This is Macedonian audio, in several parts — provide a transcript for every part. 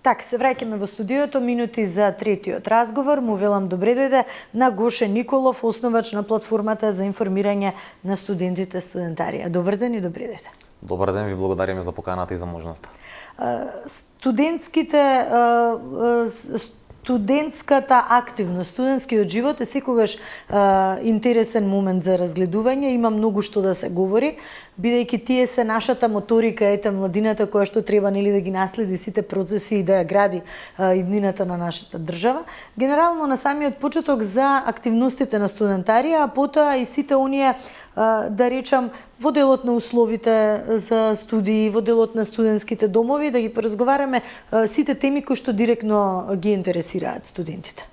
Така, се враќаме во студиото, минути за третиот разговор. Му велам добре дојде на Гоше Николов, основач на платформата за информирање на студентите Студентарија. Добар ден и добре дојде. Добар ден, ви благодариме за поканата и за можноста. Студентската активност, студентскиот живот е секогаш интересен момент за разгледување, има многу што да се говори, бидејќи тие се нашата моторика, младината која што треба да ги наследи сите процеси и да ја гради иднината на нашата држава. Генерално на самиот почеток за активностите на Студентарија, а потоа и сите оние, да речам, во делот на условите за студии, во делот на студентските домови, да ги поразговараме сите теми кои што директно ги интересираат студентите.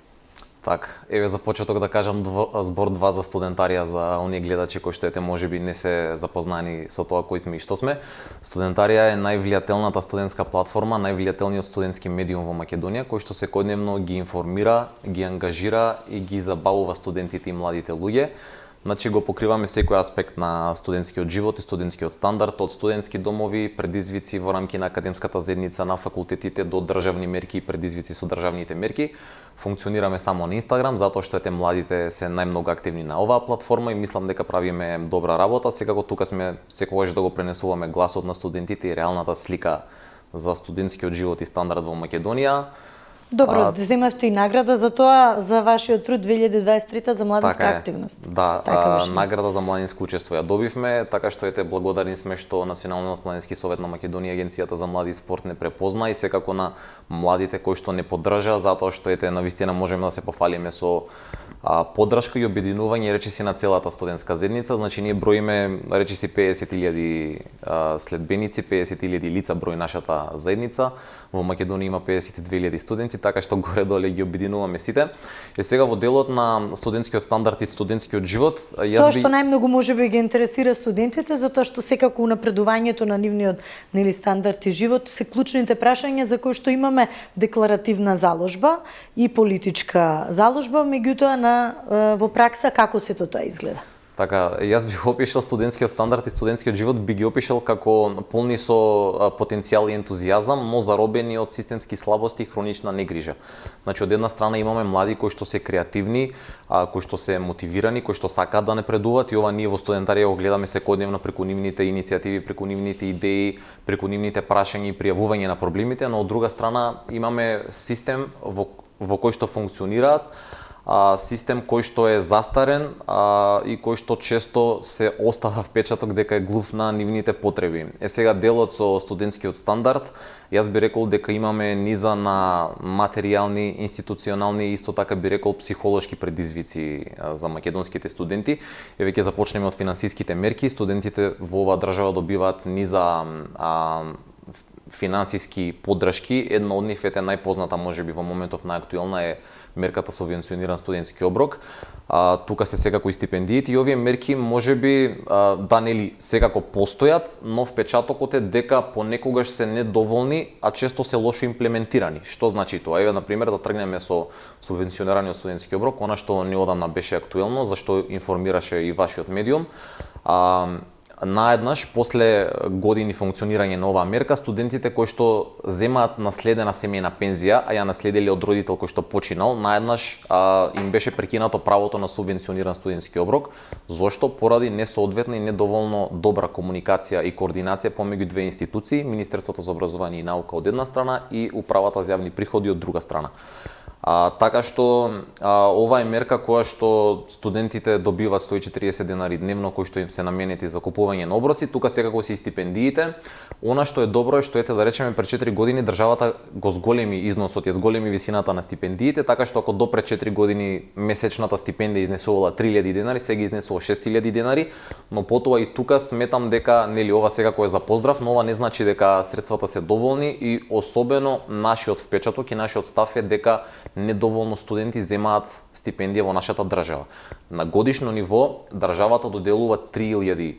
Така, еве за почеток да кажам збор два за Студентарија, за оние гледачи кои што можеби не се запознани со тоа кои сме и што сме. Студентарија е највлијателната студентска платформа, највлијателниот студентски медиум во Македонија, кој што секојдневно ги информира, ги ангажира и ги забавува студентите и младите луѓе. Значи го покриваме секој аспект на студентскиот живот и студентскиот стандард, од студентски домови, предизвици во рамки на академската заедница, на факултетите, до државни мерки и предизвици со државните мерки. Функционираме само на Инстаграм, затоа што младите се најмногу активни на оваа платформа и мислам дека правиме добра работа. Секако тука сме секогаш да го пренесуваме гласот на студентите и реалната слика за студентскиот живот и стандард во Македонија. Добро, земавте и награда за тоа, за вашиот труд 2023 за младинска активност. Да, награда за младинско учество ја добивме, така што благодарни сме што Националниот младински совет на Македонија, Агенцијата за млади и спорт не препозна и секако на младите кои што не поддржа, затоа што навистина можеме да се пофалиме со поддршка и обединување речиси на целата студентска заедница. Значи ние броиме речиси 50.000 следбеници, 50.000 лица брои нашата заедница. Во Македонија има 52.000 студенти, така што горе-доле ги обединуваме сите. И сега во делот на студентскиот стандард и студентскиот живот, тоа што најмногу можеби ги интересира студентите, затоа што секако унапредувањето на нивниот стандард и живот се клучните прашања за кои што имаме декларативна заложба и политичка заложба, меѓутоа во пракса како се тоа изгледа? Така, јас бих опишал студентскиот стандард и студентскиот живот би ги опишал како полни со потенцијал и ентузијазам, но заробени од системски слабости и хронична негрижа. Значи, од една страна имаме млади кои што се креативни, кои што се мотивирани, кои што сакаат да напредуваат и ова ние во Студентарија го гледаме секојдневно преку нивните иницијативи, преку нивните идеи, преку нивните прашања и пријавување на проблемите, но од друга страна имаме систем во кој што функционираат, систем кој што е застарен и кој што често се остава впечаток дека е глув на нивните потреби. Сега делот со студентскиот стандард, јас би рекол дека имаме низа на материјални, институционални и исто така би рекол психолошки предизвици за македонските студенти. Еве ќе започнеме од финансиските мерки. Студентите во оваа држава добиваат низа финансиски поддршки. Една од нив е најпозната, можеби во моментов најактуелна е мерката субвенциониран студентски оброк. Тука се секако и стипендиите и овие мерки можеби секако постојат, но впечатокот е дека понекогаш се недоволни, а често се лошо имплементирани. Што значи тоа? Еве на пример да тргнеме со субвенционираниот студентски оброк, она што неодамна беше актуелно, зашто информираше и вашиот медиум. Наеднаш, после години функционирање на оваа мерка, студентите кои што земаат наследена семејна пензија, а ја наследиле од родител кој што починал, наеднаш им беше прекинато правото на субвенциониран студентски оброк. Зошто? Поради несоодветна и недоволно добра комуникација и координација помеѓу две институции, Министерството за образование и наука од една страна и Управата за јавни приходи од друга страна. Така што ова е мерка која што студентите добиваат 140 денари дневно кои што им се наменети за купување на оброци, тука секако се и стипендиите. Она што е добро е што да речеме пред 4 години државата го зголеми износот, ја зголеми висината на стипендиите, така што ако до пред 4 години месечната стипендија изнесувала 3000 денари, сега изнесува 6000 денари, но потоа и тука сметам дека ова секако е за поздрав, но ова не значи дека средствата се доволни и особено нашиот впечаток и нашиот став е дека недоволно студенти земаат стипендија во нашата држава. На годишно ниво државата доделува 3000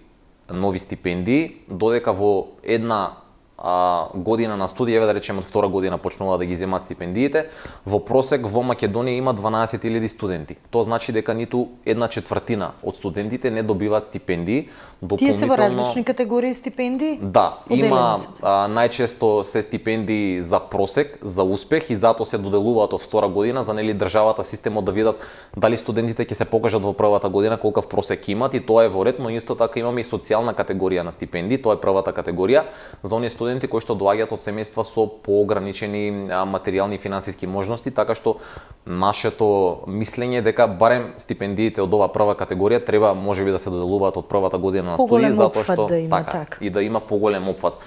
нови стипендии, додека во една година на студија, да речеме од втора година почнуваат да ги земаат стипендиите, во просек во Македонија има 12.000 студенти. Тоа значи дека ниту 1/4 од студентите не добиваат стипендии. Тие се во различни категории стипендии? Да, има најчесто се стипендии за просек, за успех и затоа се доделуваат од втора година за нели државата системот да видат дали студентите ќе се покажат во првата година колкав просек имат и тоа е во ред, но исто така имаме и социјална категорија на стипендии, тоа е првата категорија за оние студенти кои што доаѓаат од семејства со поограничени материјални и финансиски можности, така што нашето мислење е дека барем стипендиите од оваа прва категорија треба можеби да се доделуваат од првата година на студии затоа што да има, така и да има поголем опфат.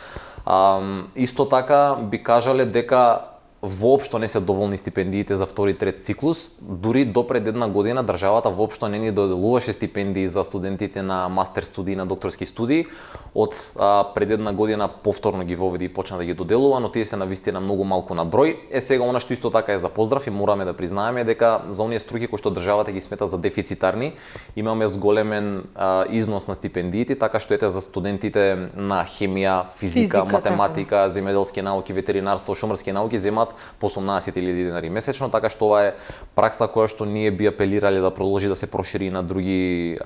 Исто така би кажале дека воопшто не се доволни стипендиите за втори и трет циклус, дури до пред една година државата воопшто не ни доделуваше стипендии за студентите на мастер студии, на докторски студии. Од пред една година повторно ги воведи и почна да ги доделува, но тие се навистина многу малку на број. Сега она што исто така е за поздрав и мораме да признаеме дека за оние струки кои што државата ги смета за дефицитарни, имаме зголемен износ на стипендиите, така што ете за студентите на хемија, физика, математика, земјоделски науки, ветеринарство, шумарски науки земат по 18.000 денари месечно, така што ова е пракса која што ние би апелирале да продолжи да се прошири на други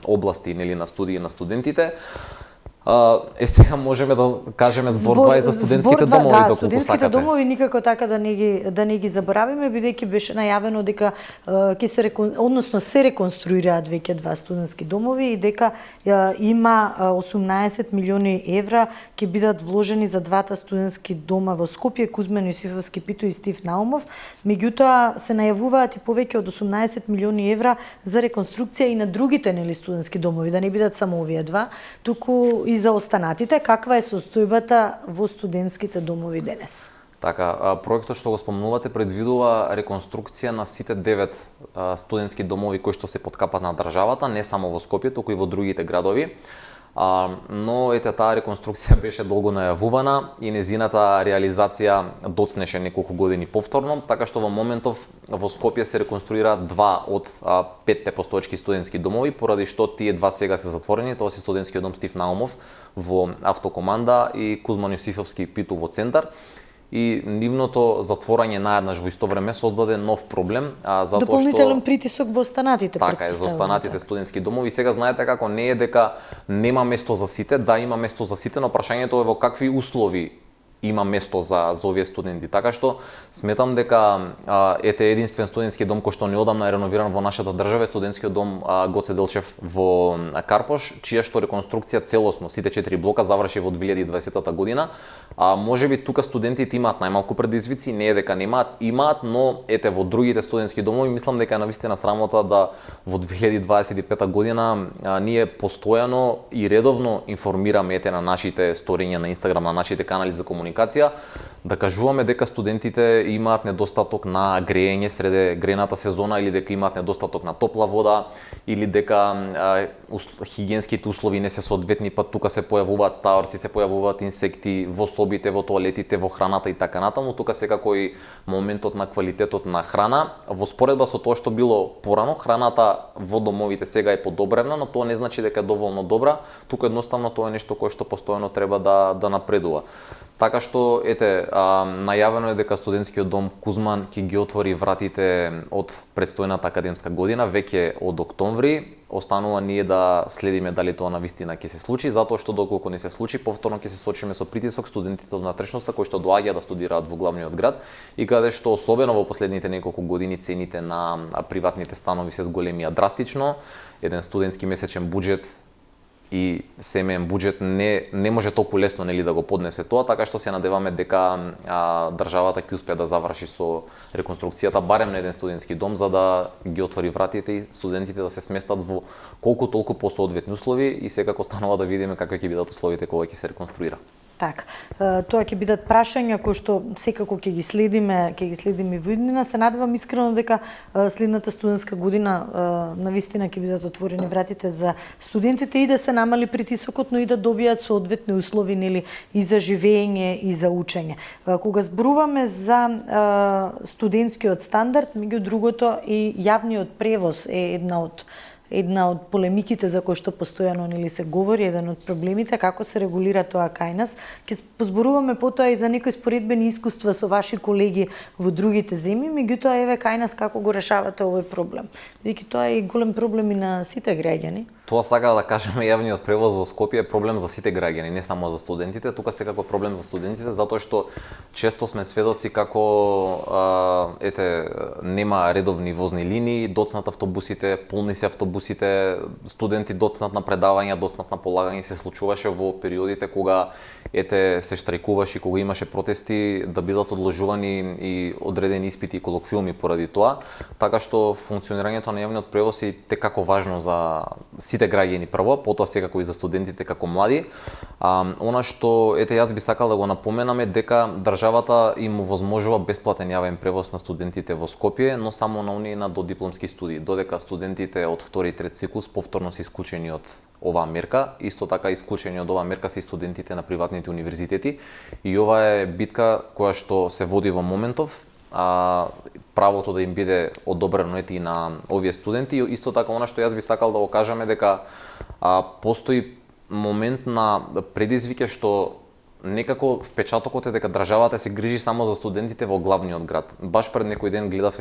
области нели на студии на студентите. Сега можеме да кажеме збор 2 за студентските домови, да, доколку студентските сакате. домови никако така да не ги забравиме, бидејќи беше најавено дека ќе се реконструираат веќе 2 студентски домови и дека има 18 милиони евра ќе бидат вложени за 2 студентски дома во Скопје, Кузман Јосифовски Пито и Стив Наумов. Меѓутоа се најавуваат и повеќе од 18 милиони евра за реконструкција и на другите нели студентски домови, да не бидат само овие 2, туку и за останатите. Каква е состојбата во студентските домови денес? Така, проектот што го спомнувате предвидува реконструкција на сите 9 студентски домови кои што се под капат на државата, не само во Скопје, туку и во другите градови. Но таа реконструкција беше долго најавувана и незината реализација доцнеше неколку години повторно, така што во моментов во Скопје се реконструираат 2 од 5 постоечки студентски домови, поради што тие 2 сега се затворени, тоа се студентскиот дом Стив Наумов во Автокоманда и Кузман Јосифовски Пито во центар. И нивното затворање наеднаш во исто време создаде нов проблем, затоа што дополнителен притисок во останатите. Така е, за останатите студентски домови. Сега знаете како не е дека нема место за сите, да има место за сите, но прашањето е во какви услови има место за овие студенти. Така што сметам дека единствен студентски дом кој што неодамна е реновиран во нашата држава е студентскиот дом Гоце Делчев во Карпош, чија што реконструкција целосно сите 4 блока заврши во 2020 година. Можеби тука студентите имаат најмалку предизвици, не е дека имаат, но во другите студентски домови мислам дека е навистина срамота да во 2025 година ние постојано и редовно информираме на нашите сториња на Инстаграм, на нашите канали за комуникација, да кажуваме дека студентите имаат недостаток на грејење среде грената сезона или дека имаат недостаток на топла вода или дека хигиенските услови не се соодветни, па тука се појавуваат стаорци, се појавуваат инсекти во собите, во тоалетите, во храната и така натаму. Тука секако и моментот на квалитетот на храна во споредба со тоа што било порано, храната во домовите сега е подобрена, но тоа не значи дека е доволно добра. Тука едноставно тоа е нешто кое што постојано треба да напредува. Така што најавено е дека студентскиот дом Кузман ќе ги отвори вратите од предстојната академска година веќе од октомври. Останува ние да следиме дали тоа навистина ќе се случи, затоа што доколку не се случи, повторно ќе се сочиме со притисок студентите од внатрешноста кои што доаѓаат да студираат во главниот град и каде што особено во последните неколку години цените на приватните станови се зголемија драстично. Еден студентски месечен буџет и семеен буџет не може толку лесно нели да го поднесе тоа, така што се надеваме дека државата ќе успее да заврши со реконструкцијата барем на еден студентски дом за да ги отвори вратите и студентите да се сместат во колку толку посоодветни услови и секако станува да видиме какви ќе бидат условите кога ќе се реконструира. Така, тоа ќе бидат прашања кои што секако ќе ги следиме во иднина. Се надевам искрено дека следната студентска година навистина ќе бидат отворени вратите за студентите и да се намали притисокот, но и да добијат соодветни услови нели и за живење и за учење. Кога зборуваме за студентскиот стандард, меѓу другото и јавниот превоз е една од една од полемиките за кои што постојано нели се говори, еден од проблемите како се регулира тоа кај нас. Ќе позборуваме потоа и за некои споредбени искуства со ваши колеги во другите земји, меѓутоа еве кај нас како го решавате овој проблем. Бидејќи тоа е и голем проблем и на сите граѓани. Тоа сака да кажеме, јавниот превоз во Скопје е проблем за сите граѓани, не само за студентите. Тука секако проблем за студентите, затоа што често сме сведоци како нема редовни возни линии, доцнат автобусите, полни се автобусите, студенти доцнат на предавања, доцнат на полагање, се случуваше во периодите кога се штрајкуваше, кога имаше протести, да бидат одложувани и одредени испити и колоквиуми поради тоа, така што функционирањето на јавниот превоз е текако важно за сите граѓани прво, потоа секако и за студентите како млади. Она што јас би сакал да го напоменам е дека државата им овозможува бесплатен јавен превоз на студентите во Скопје, но само на оние на додипломски студии, додека студентите од втори и трет циклус повторно се исклучени од оваа мерка. Исто така исклучени од оваа мерка се и студентите на приватните универзитети, и ова е битка која што се води во моментов. Правото да им биде одобрено и на овие студенти. Исто така, она што јас би сакал да го кажам е дека постои момент на предизвике што некако впечатокот е дека државата се грижи само за студентите во главниот град. Баш пред некој ден гледав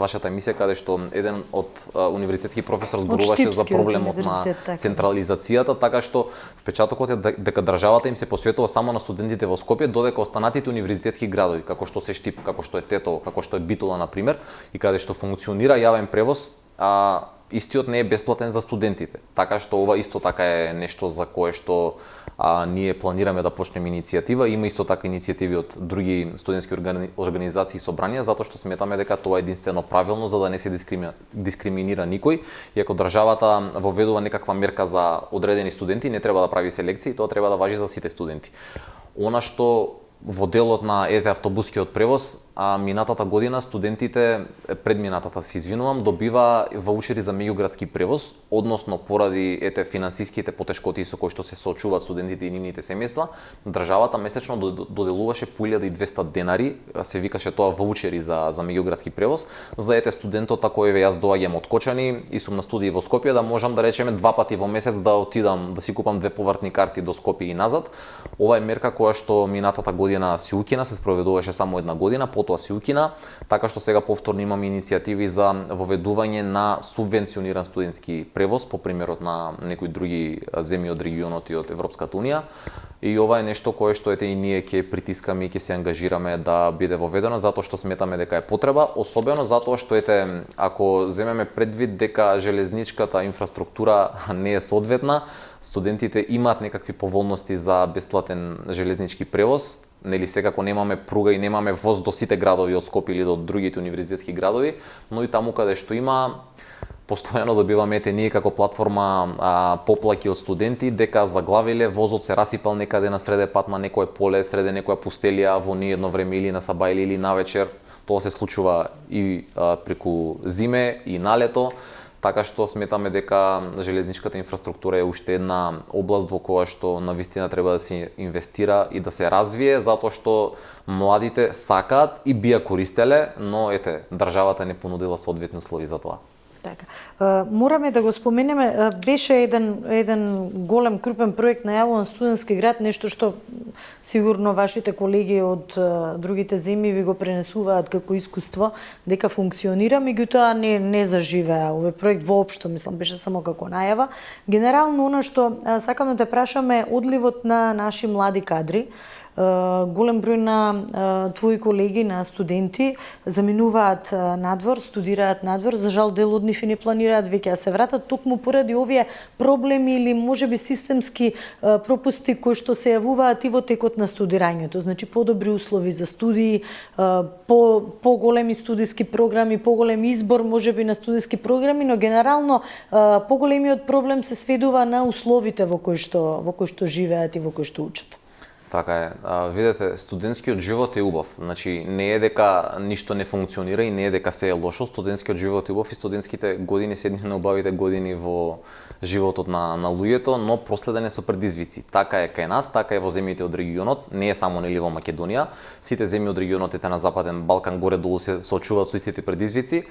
вашата емисија каде што еден од универзитетски професор зборуваше за проблемот на централизацијата, така што впечатокот е дека државата им се посветува само на студентите во Скопје, додека останатите универзитетски градови, како што се Штип, како што е Тетово, како што е Битола на пример, и каде што функционира јавен превоз, истиот не е бесплатен за студентите. Така што ова исто така е нешто за кое што ние планираме да почнеме иницијатива. Има исто така иницијативи од други студентски организации и собранија, затоа што сметаме дека тоа е единствено правилно за да не се дискриминира никој. И ако државата воведува некаква мерка за одредени студенти, не треба да прави селекција, тоа треба да важи за сите студенти. Она што во делот на автобускиот превоз, минатата година студентите, предминатата се извинувам, добива ваучери за меѓуградски превоз, односно поради финансиските потешкоти со кои што се соочуваат студентите и нивните семејства, државата месечно доделуваше по 1200 денари, се викаше тоа ваучери за меѓуградски превоз, за студентот ако јас доаѓам од Кочани и сум на студии во Скопје, да можам да речеме 2 пати во месец да отидам да си купам 2 повратни карти до Скопје и назад. Ова е мерка која што минатата година се укина, се спроведуваше само една година, потоа се укина, така што сега повторно имаме иницијативи за воведување на субвенциониран студентски превоз по примерот на некои други земји од регионот и од Европската унија. И ова е нешто кое што и ние ќе притискаме и ќе се ангажираме да биде воведено, затоа што сметаме дека е потреба, особено затоа што ако земеме предвид дека железничката инфраструктура не е соодветна, студентите имаат некакви поволности за бесплатен железнички превоз. Нели секако немаме пруга и немаме воз до сите градови од Скопје или до другите универзитетски градови, но и таму каде што има, постојано добиваме ние како платформа поплаки од студенти дека заглавиле возот се расипал некаде на среде пат на некое поле, среде некоја пустелија во едно време или на сабајле или на вечер. Тоа се случува и преку зиме и на лето. Така што сметаме дека железничката инфраструктура е уште една област во која што навистина треба да се инвестира и да се развие, затоа што младите сакаат и би ја користеле, но државата не понудила соодветни услови за тоа. Така. Мораме да го споменеме, беше еден голем крупен проект најавуван студентски град, нешто што сигурно вашите колеги од другите земји ви го пренесуваат како искуство дека функционира, меѓутоа не заживеа овој проект воопшто, мислам, беше само како најава. Генерално она што сакам да те прашаме, одливот на наши млади кадри. Голем број на твои колеги, на студенти, заминуваат надвор, студираат надвор, за жал дел од нив не планираат веќе да се вратат токму поради овие проблеми или можеби системски пропусти кои што се јавуваат и во текот на студирањето. Значи подобри услови за студии, поголеми студиски програми, поголем избор можеби на студиски програми, но генерално поголемиот проблем се сведува на условите во кои што живеат и во кои што учат. Така е. Видете, студентскиот живот е убав. Значи, не е дека ништо не функционира и не е дека се е лошо. Студентскиот живот е убав и студентските години се едни на убавите години во животот на луѓето, но проследен е со предизвици. Така е кај нас, така е во земјите од регионот, не е само нели во Македонија. Сите земји од регионот на Западен Балкан горе-долу се соочуваат со истите предизвици.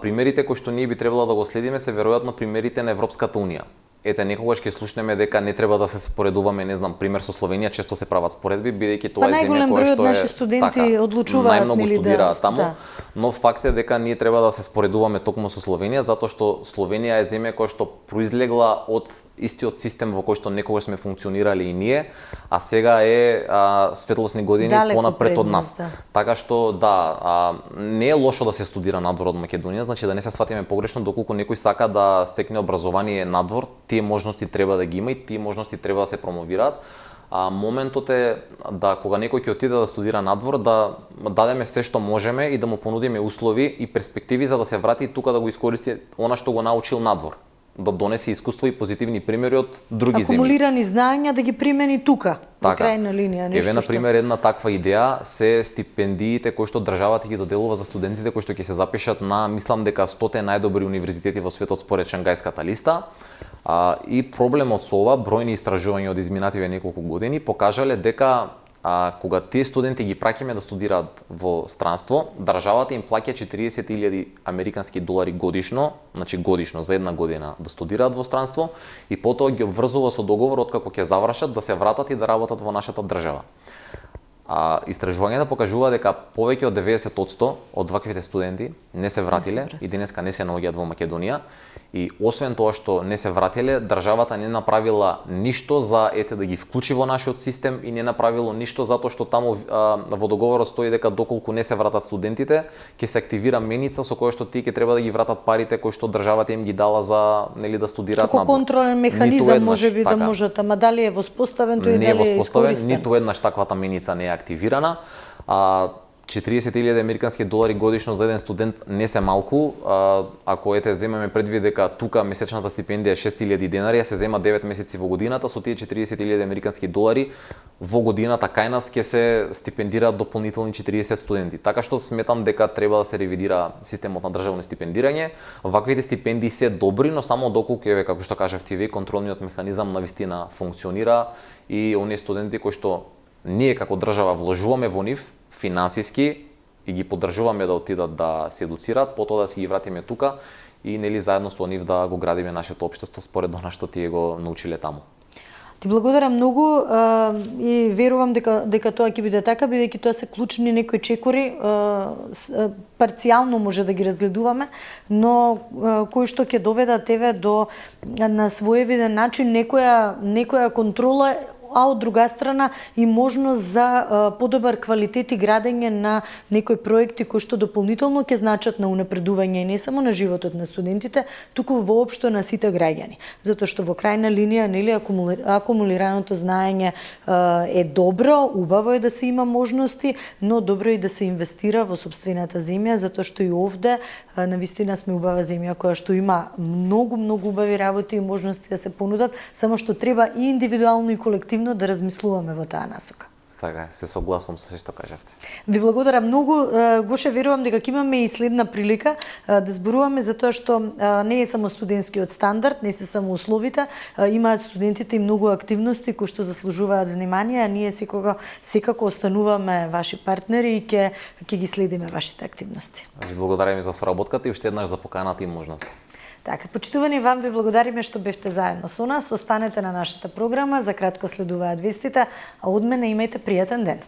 Примерите кои што ние би требало да го следиме се веројатно примерите на Европската унија. Ете, некогаш ќе слушнеме дека не треба да се споредуваме, не знам, пример со Словенија, често се прават споредби, бидејќи тоа е земја која што е наши студенти одлучуваат најмногу студираат таму, да. Но факт е дека ние треба да се споредуваме токму со Словенија, затоа што Словенија е земја која што произлегла од истиот систем во кој што некогаш сме функционирали и ние, а сега е светлосни години понапред од нас. Да. Така што не е лошо да се студира надвор од Македонија, значи да не се сватиме погрешно, доколку некој сака да стекне образование надвор, тие можности треба да ги има и тие можности треба да се промовираат. Моментот е да кога некој ќе отиде да студира надвор, да дадеме се што можеме и да му понудиме услови и перспективи за да се врати тука да го искористи она што го научил надвор. Да донесе искуство и позитивни примери од други земји. Акумулирани знаења да ги примени тука, во крајна линија. Еве, например, една таква идеја се стипендиите кои што државата ги доделува за студентите кои што ќе се запишат на, мислам дека 100 најдобри универзитети во светот според Шангајската листа. И проблемот со ова, бројни истражувања од изминативе неколку години покажале дека кога тие студенти ги праќаме да студираат во странство, државата им плаќа 40.000 американски долари годишно, значи годишно за една година да студираат во странство и потоа ги обврзува со договор откако ќе завршат да се вратат и да работат во нашата држава. Истражувањата покажува дека повеќе од 90% од ваквите студенти не се вратиле и денеска не се наоѓаат во Македонија. И освен тоа што не се вратиле, државата не направила ништо за да ги вклучи во нашиот систем и не направило ништо затоа што таму во договорот стои дека доколку не се вратат студентите, ќе се активира меница со која што тие ќе треба да ги вратат парите кои што државата им ги дала за да студираат надвор. Како контролен механизам можеби да можат, ама дали е воспоставен тој, дали е искористен? Ниту еднаш таквата меница не е активирана. 40.000 американски долари годишно за еден студент не се малку. Ако земеме предвид дека тука месечната стипендија е 6.000 денари, се зема 9 месеци во годината, со тие 40.000 американски долари во годината кај нас ќе се стипендираат дополнителни 40 студенти. Така што сметам дека треба да се ревидира системот на државно стипендирање. Ваквите стипендии се добри, но само доколку како што кажавте вие, контролниот механизам навистина функционира и оние студенти кои што ние како држава вложуваме во нив финансиски и ги поддржуваме да отидат да се едуцираат, потоа да си ги вратиме тука и заедно со нив да го градиме нашето општество според она што тие го научиле таму. Ти благодарам многу и верувам дека тоа ќе биде така, бидејќи тоа се клучни некои чекори, парцијално може да ги разгледуваме, но кои што ќе доведат до на своевиден начин некоја контрола, а од друга страна и можност за подобар квалитет и градење на некои проекти кои што дополнително ќе значат на унапредување не само на животот на студентите, туку воопшто на сите граѓани. Затоа што во крајна линија акумулираното знаење е добро, убаво е да се има можности, но добро е да се инвестира во сопствената земја, затоа што и овде навистина сме убава земја која што има многу убави работи и можности да се понудат, само што треба и индивидуално и колективно да размислуваме во таа насока. Така е, се согласувам со што кажавте. Ви благодарам многу. Гоше, верувам дека ќе имаме и следна прилика да зборуваме за тоа што не е само студентскиот стандард, не се само условите, имаат студентите и многу активности кои што заслужуваат внимание, а ние секако остануваме ваши партнери и ќе ги следиме вашите активности. Ви благодарам за соработката и уште еднаш за поканата и можноста. Така, почитувани, вам ви благодариме што бевте заедно со нас. Останете на нашата програма, за кратко следуваат вестите, а од мене имајте пријатен ден.